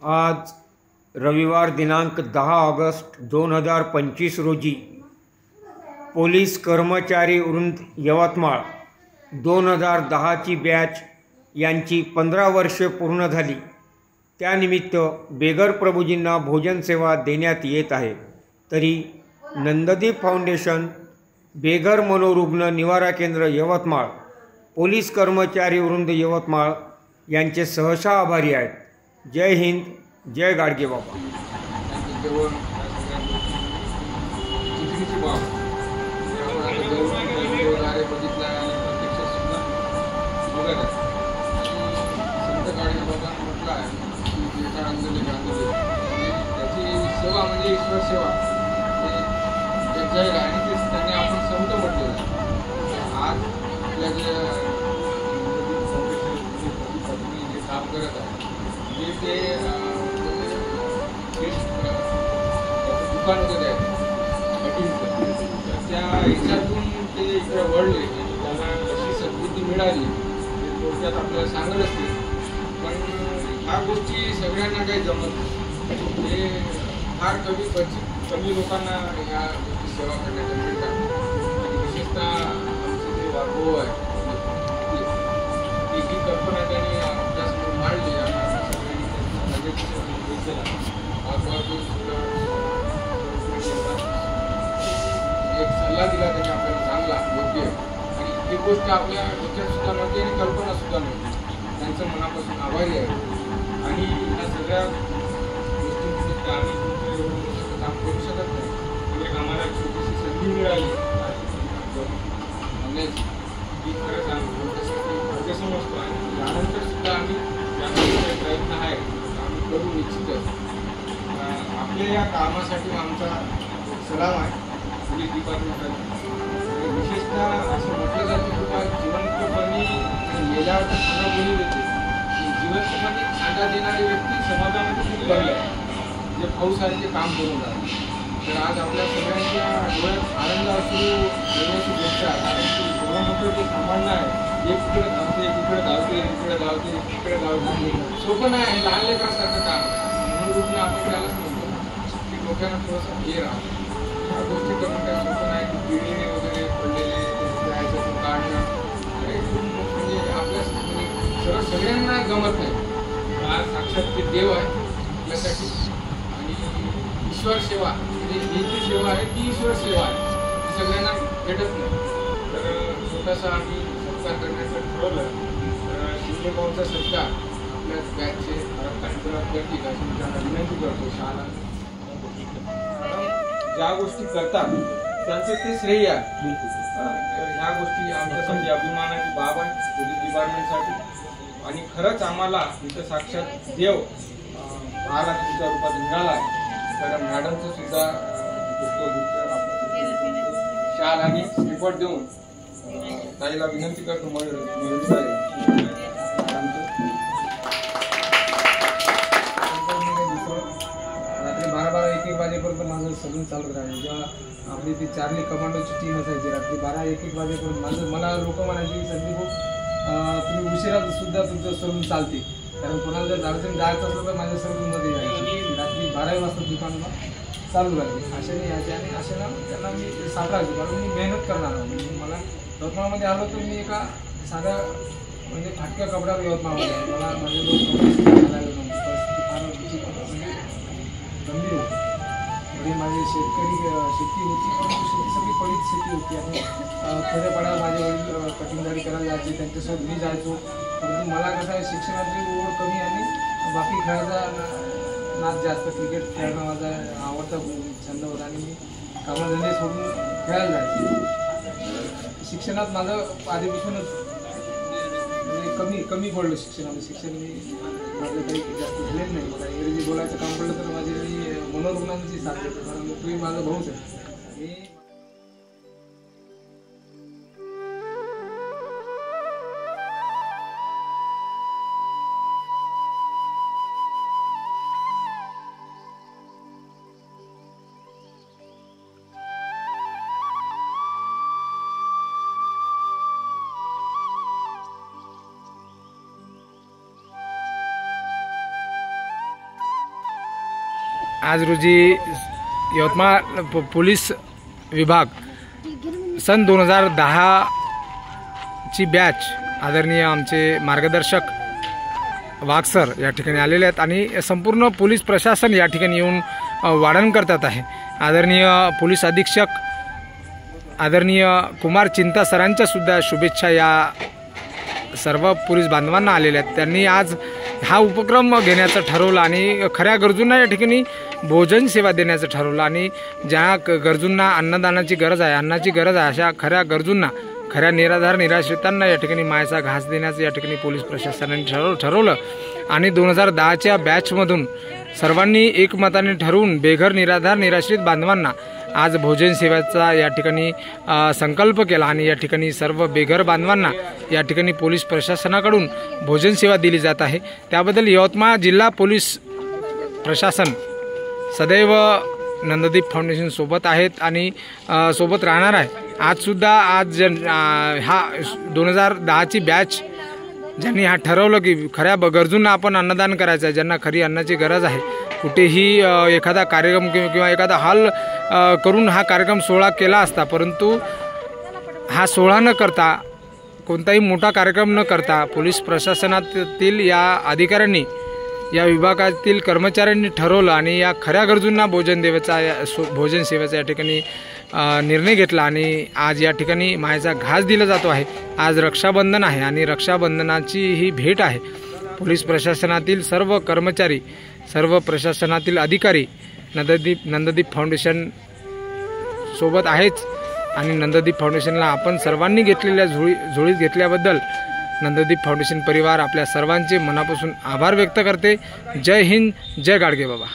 आज रविवार दिनांक 10 ऑगस्ट 2025 रोजी पोलीस कर्मचारी वृंद यवतमाळ 2010ची बॅच यांची 15 वर्षे पूर्ण झाली। त्यानिमित्त बेगर प्रभूजींना भोजन सेवा देण्यात येत आहे। तरी नंददीप फाउंडेशन, बेगर मनोरुग्ण निवारा केंद्र यवतमाळ, पोलीस कर्मचारी वृंद यवतमाळ यांचे सहसा आभारी आहेत। जय हिंद, जय गाडगे बाबा। सेवा म्हणजे ईश्वर सेवा जय आणि तेच त्यांनी आपण संत म्हटलेलं आहे। आज आपल्या जे काम करत आहे ते दुकान वगैरे आहे तर त्या ह्याच्यातून ते इकडे वळले, त्यांना कशी सद्बुद्धी मिळाली ते थोडक्यात आपल्याला सांगत असते। पण ह्या गोष्टी सगळ्यांना काही जमत नाही, हे फार कमी लोकांना ह्या गोष्टी सेवा करण्याच्या मिळतात। आणि विशेषतः आमचे जे वाघोबा आहे ही कल्पना त्यांनी आपल्यासमोर मांडली एक सल्ला दिला त्यांनी आपल्याला चांगला योग्य, आणि ही गोष्ट आपल्या डोक्यात सुद्धा नव्हती आणि कल्पना सुद्धा नव्हती। त्यांचं मनापासून आभारी आहे। आणि ह्या सगळ्या गोष्टींमध्ये आम्ही तुमचं काम करू शकत नाही, म्हणजे आम्हाला छोटीशी संधी मिळाली ही खरंच आम्ही योग्य समजतो आणि यानंतर सुद्धा आम्ही त्यामध्ये प्रयत्न आहे आम्ही करू इच्छितच। आपल्या या कामासाठी आमचा सलाम आहे पोलीस डिपार्टमेंटला। विशेषतः असं म्हटलं जातं की बा जिवंतपणी मेल्यावर तर पुन्हा बोली देते, जिवंतपणी सांगा देणारी व्यक्ती समाजामध्ये खूप बनले आहे जे फौजसारखे काम करून राहतात। तर आज आपल्या सगळ्यांच्या डोळ्यात आनंद असू देण्याची गोष्ट आहे, कारण की एवढं मोठं जे सांभाळणं आहे, एक तिकडे धावते इकडे धावते इकडे धावते इकडे धावते, सोपं नाही, लहान लेकरांसारखं काम म्हणून रुग्ण आपण त्यालाच म्हणतो की डोक्यानं थोडंसं हे राहतं। ह्या गोष्टी करून काय सोपं नाही, की पिढीने वगैरे पडलेले जायचं काढणं म्हणजे आपल्या सगळ्यांना जमत नाही। आज साक्षात ते देव आहे आपल्यासाठी, आणि ईश्वर सेवा म्हणजे ही जी सेवा आहे ती ईश्वर सेवा आहे, ती सगळ्यांना भेटत नाही। तर छोटासा आम्ही सत्कार करण्याचं ठरवलं, तर शिंदे भाऊचा सत्कार आपल्या बॅचचे कार्यक्रमात करतील अशी मी त्यांना विनंती करतो। शाळा ज्या गोष्टी करतात त्यांचं ते श्रेय आहे। तर ह्या गोष्टी आमच्यासाठी अभिमानाची बाब आहे पोलीस डिपार्टमेंटसाठी, आणि खरंच आम्हाला इथं साक्षात देव महाराष्ट्राच्या रूपात मिळाला आहे। तर मॅडमचं सुद्धा शाल आणि रिपोर्ट देऊन ताईला विनंती करतो रात्री 12-1 वाजेपर्यंत माझं सलून चालू राहिले। जेव्हा आपली ती चार्ली कमांडोची टीम असायची रात्री 12-1 वाजेपर्यंत मला लोक म्हणायचे की संदीप तुम्ही उशिरा सुद्धा तुमचं सलून चालते, कारण कोणाला जर अर्जंट जायचं असलं तर माझ्या सलूनमध्ये यायचे। रात्री 12 वाजता दुकानला चालू राहिले, अशाने यायचे आणि अशानं त्यांना मी सापडायचो, कारण मी मेहनत करणार आहे। मला यवतमाळमध्ये आलो तर मी एका साध्या म्हणजे फाटक्या कपड्यावर यवतमाळमध्ये मला माझे लोक परिस्थिती फार गंभीर होती। म्हणजे माझी शेती होती, परंतु शेती सगळी पडीत शेती होती आणि खेड्यापाड्यावर माझे वडील कटिंगदारी करायला जायचे, त्यांच्यासोबत मी जायचो। परंतु मला कसं आहे शिक्षणाची ओढ कमी आणि बाकी खेळायचा नाच जास्त, क्रिकेट खेळणं माझा आवडता छंद होता आणि मी कामधंदे सोडून खेळायला जायचे। शिक्षणात माझं आधीपासूनच म्हणजे कमी पडलं शिक्षण मी माझं काही जास्त झालेच नाही। मला इंग्रजी बोलायचं काम पडलं तर माझी मी मनोरुग्णांची साथ देतो, कारण तुम्ही माझा भाऊच आहे। आज रोजी यवतमाळ पोलीस विभाग सन 2010ची बॅच आदरणीय आमचे मार्गदर्शक वाघ सर या ठिकाणी आलेले आहेत आणि संपूर्ण पोलीस प्रशासन या ठिकाणी येऊन वाढण करतात आहे। आदरणीय पोलीस अधीक्षक आदरणीय कुमार चिंता सरांच्या सुद्धा शुभेच्छा या सर्व पोलीस बांधवांना आलेल्या आहेत। त्यांनी आज हा उपक्रम घेण्याचं ठरवलं आणि खऱ्या गरजूंना या ठिकाणी भोजन सेवा देण्याचं ठरवलं आणि ज्या गरजूंना अन्नदानाची गरज आहे, अन्नाची गरज आहे, अशा खऱ्या गरजूंना, खऱ्या निराधार निराश्रितांना या ठिकाणी मायेचा घास देण्याचं या ठिकाणी पोलीस प्रशासनाने ठरवलं आणि 2010च्या बॅचमधून सर्वांनी एकमताने ठरवून बेघर निराधार निराश्रित बांधवांना आज भोजन सेवेचा या ठिकाणी संकल्प केला आणि या ठिकाणी सर्व बेघर बांधवांना या ठिकाणी पोलीस प्रशासनाकडून भोजन सेवा दिली जात आहे। त्याबद्दल यवतमाळ जिल्हा पोलीस प्रशासन सदैव नंददीप फाउंडेशन सोबत आहेत आणि सोबत राहणार आहे। आज हा 2010ची बॅच ज्यांनी हा ठरवलं की खऱ्या गरजूंना आपण अन्नदान करायचं आहे, ज्यांना खरी अन्नाची गरज आहे, कुठेही एखादा कार्यक्रम किंवा एखादा हॉल करून हा कार्यक्रम सोहळा केला असता, परंतु हा सोहळा न करता कोणताही मोठा कार्यक्रम न करता पोलीस प्रशासनातील या अधिकाऱ्यांनी या विभागातील कर्मचाऱ्यांनी ठरवलं आणि या खऱ्या गरजूंना भोजन सेवेचा या ठिकाणी निर्णय घेतला आणि आज या ठिकाणी मायेचा घास दिला जातो आहे। आज रक्षाबंधन आहे आणि रक्षाबंधनाची ही भेट आहे। पोलीस प्रशासनातील सर्व कर्मचारी, सर्व प्रशासनातील अधिकारी नंददीप फाउंडेशन सोबत आहेच आणि नंददीप फाउंडेशनला आपण सर्वांनी घेतलेल्या झोळीत घेतल्याबद्दल नंददीप फाउंडेशन परिवार आपल्या सर्वांचे मनापासून आभार व्यक्त करते। जय हिंद, जय गाडगे बाबा।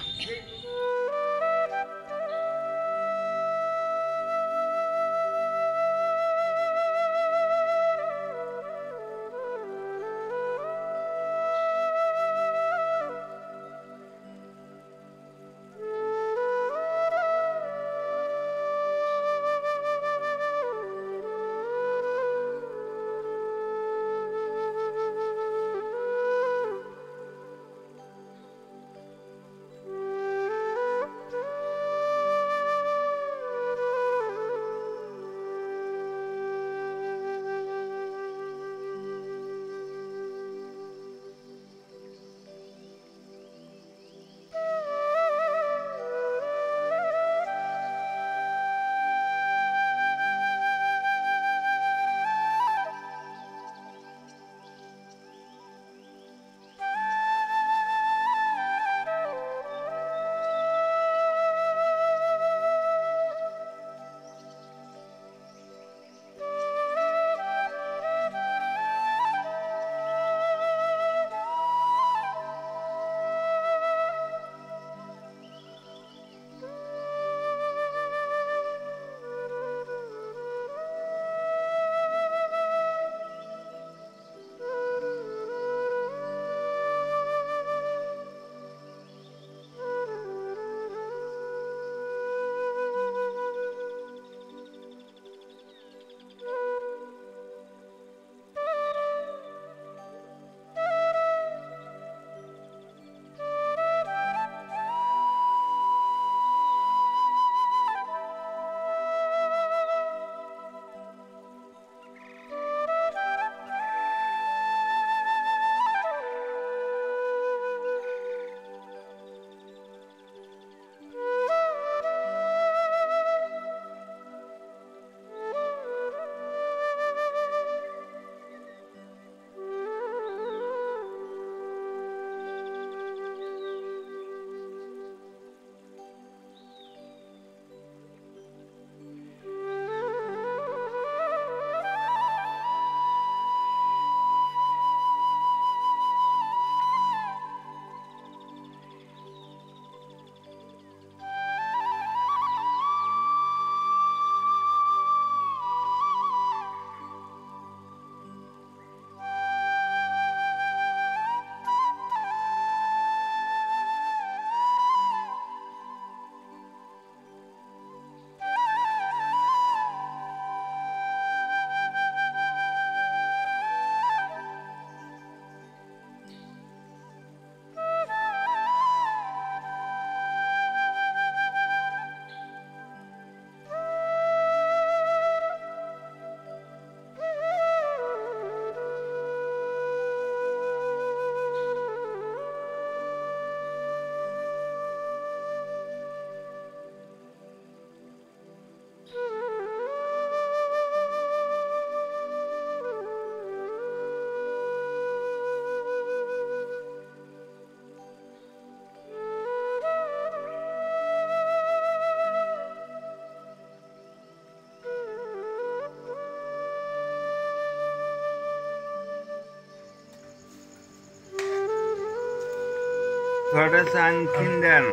थोडंसं आणखीन द्या ना.